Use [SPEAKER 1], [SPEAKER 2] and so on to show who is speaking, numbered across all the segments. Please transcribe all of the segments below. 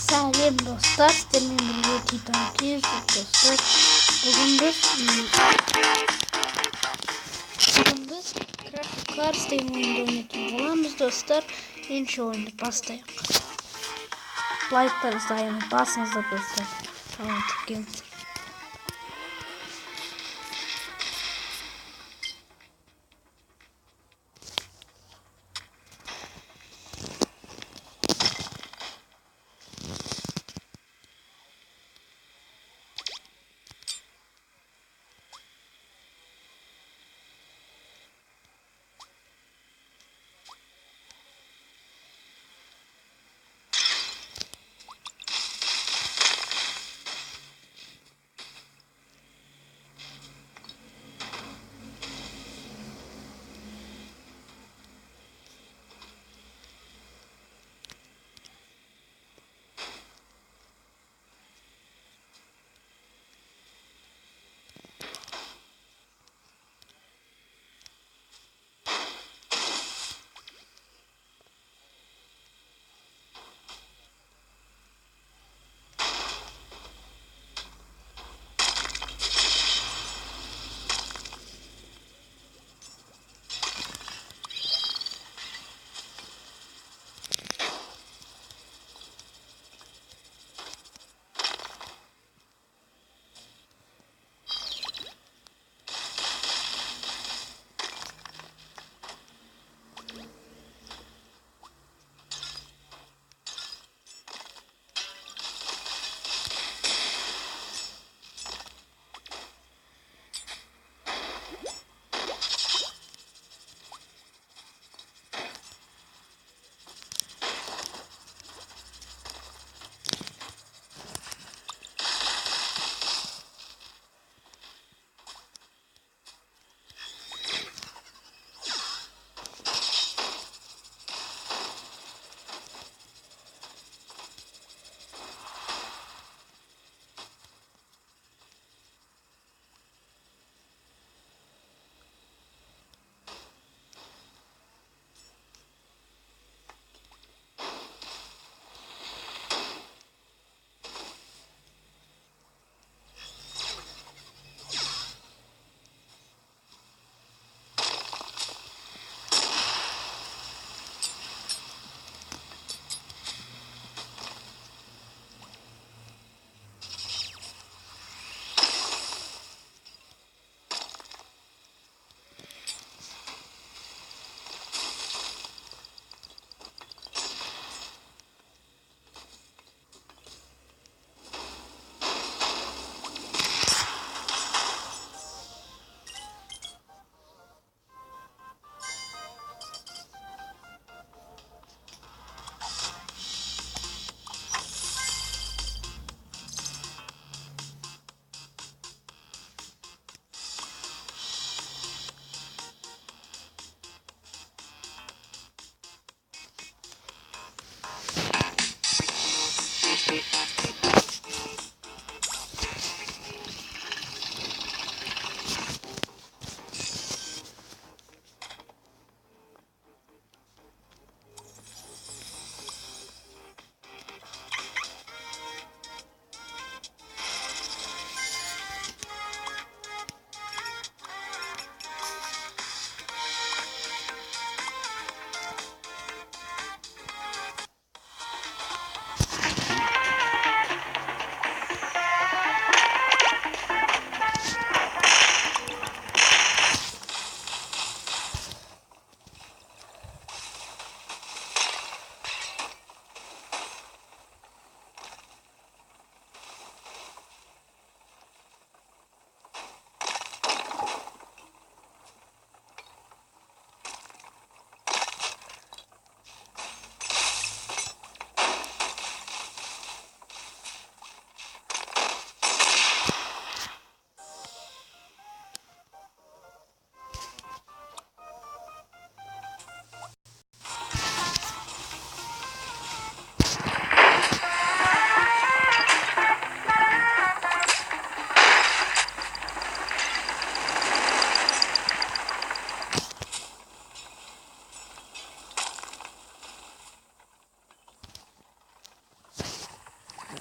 [SPEAKER 1] Selam dostlar, senin bir takip dostlar. Bugün biz Craft Cars diye oyunda oynayacak olamız dostlar. Yeni şu oyunu başlayalım. Like'larız dayanın, basınız da dostlar. Tamam, tıklayalım.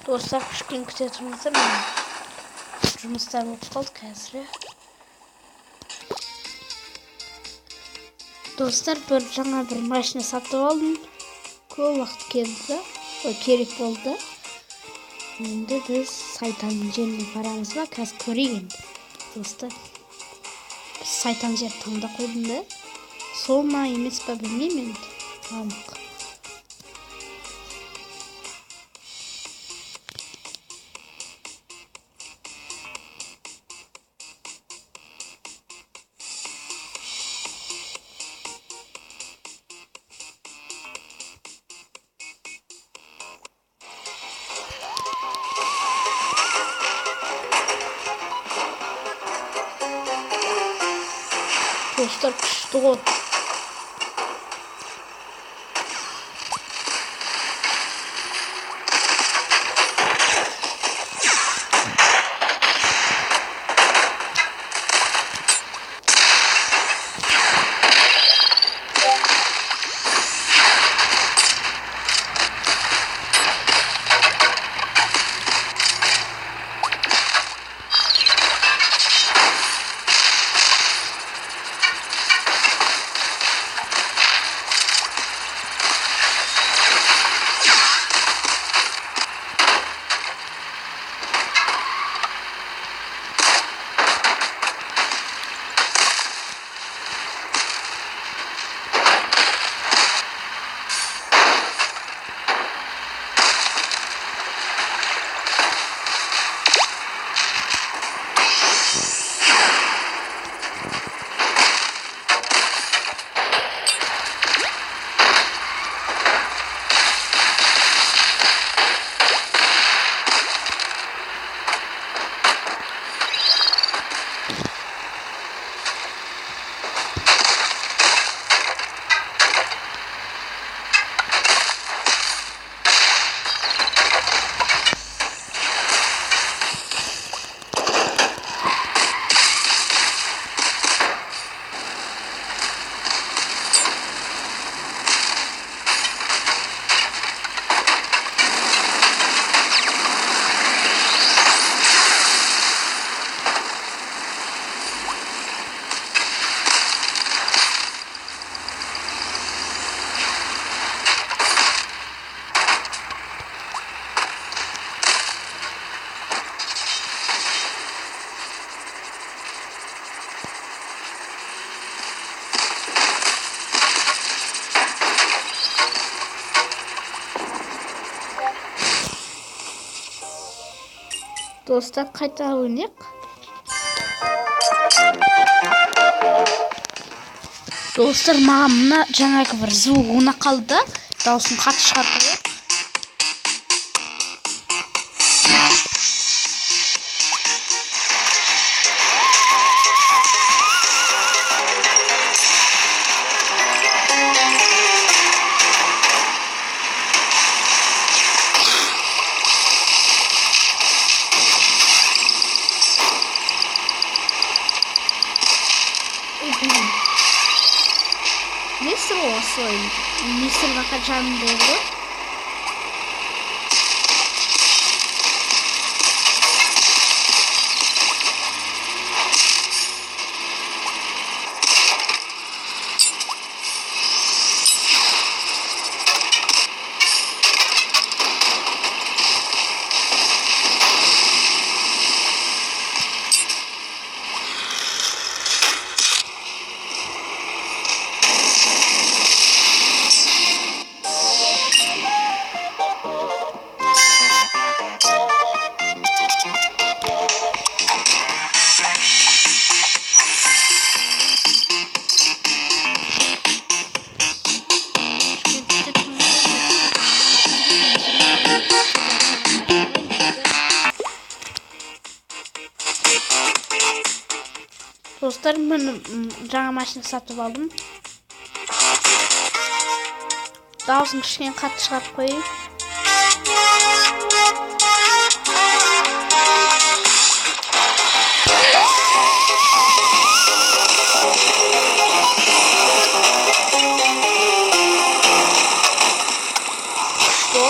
[SPEAKER 1] Dostlar kışkın kütüyetimizde mi? Жұмыстар болып қалды қазір. Достар, жаңа бір машина сатып алдым. Көп уақыт келді. Керек болды. Енді біз Сайтан жеріне барамыз ба? Қазір көрейік енді. Достар, біз Сайтан жер таңдап қойдым да. Сол ма емес па білмеймін енді. Анық. Dostlar күшті ғой. Dostlar қайта ойнайық. Dostlar маған мына жаңағы бір звук ұнап қалды. Дауысын қатты шығарып. Мистер Осой. Мистер Вакаджан болды. Dostlar, ben жаңа машина сатып алдым. Дауысын кішкене қатты шығарып қойайын. Что?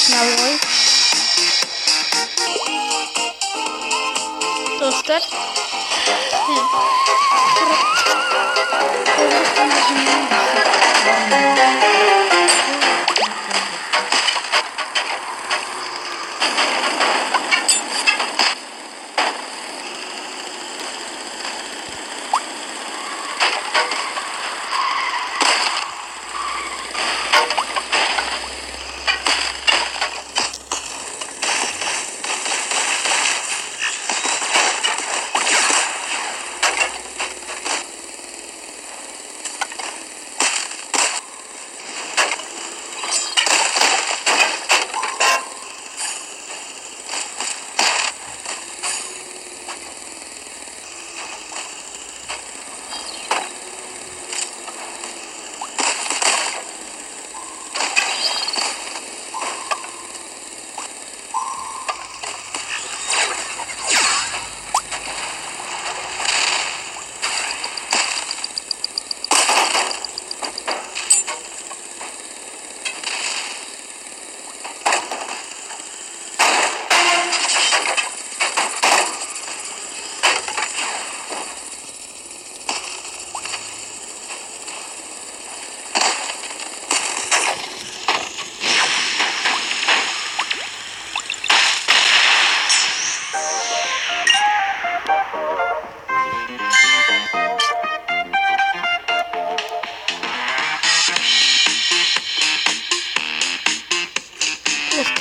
[SPEAKER 1] машина алып достар.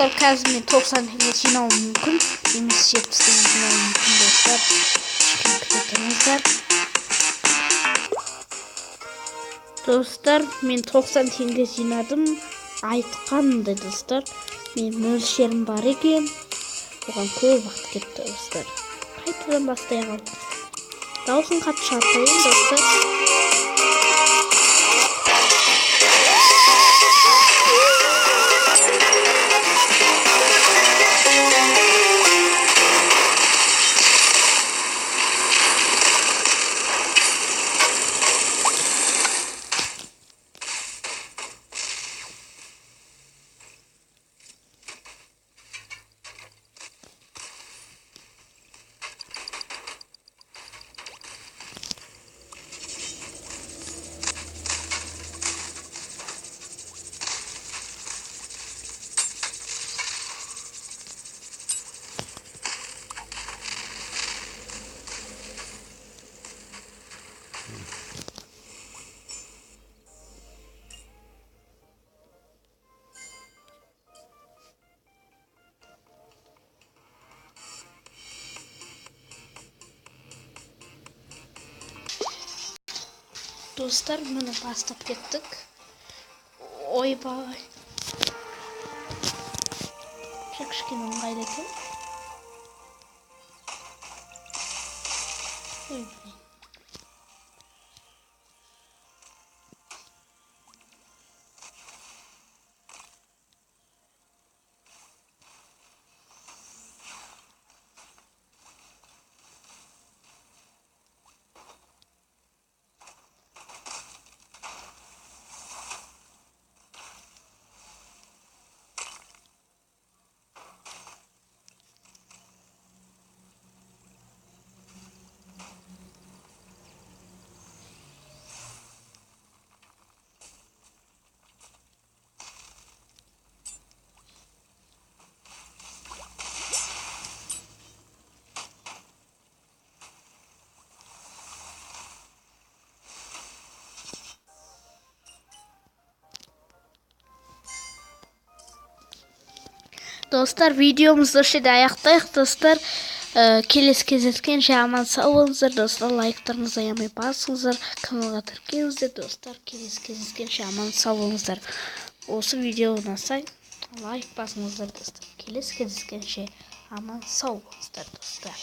[SPEAKER 1] Dostlar kazmayı 90 tane jinağı mümkün. Emisi 70 tane jinağı mümkün dostlar. Çıkın dostlar, men 90 tenge jinadım. Aytqanday dostlar. Men mölşerim бар ekan. Oған көп vaqt ketdi dostlar. Qaytadan bastay qoldim. Dаусын қатты шығарып достар. Dostlar, bunu bastap kettik. Oyбай. Кішкене ыңғайлы екен. Dostlar, videomuzu şimdi аяқтайық достар. Келесі кездескенше аман сау болыңыздар достар. Лайктарыңызды аямай басыңыздар, каналға тіркеліңіздер достар. Келесі кездескенше аман сау болыңыздар. Осы видео ұнаса лайк басыңыздар достар. Келесі кездескенше аман сау болыңыздар достар.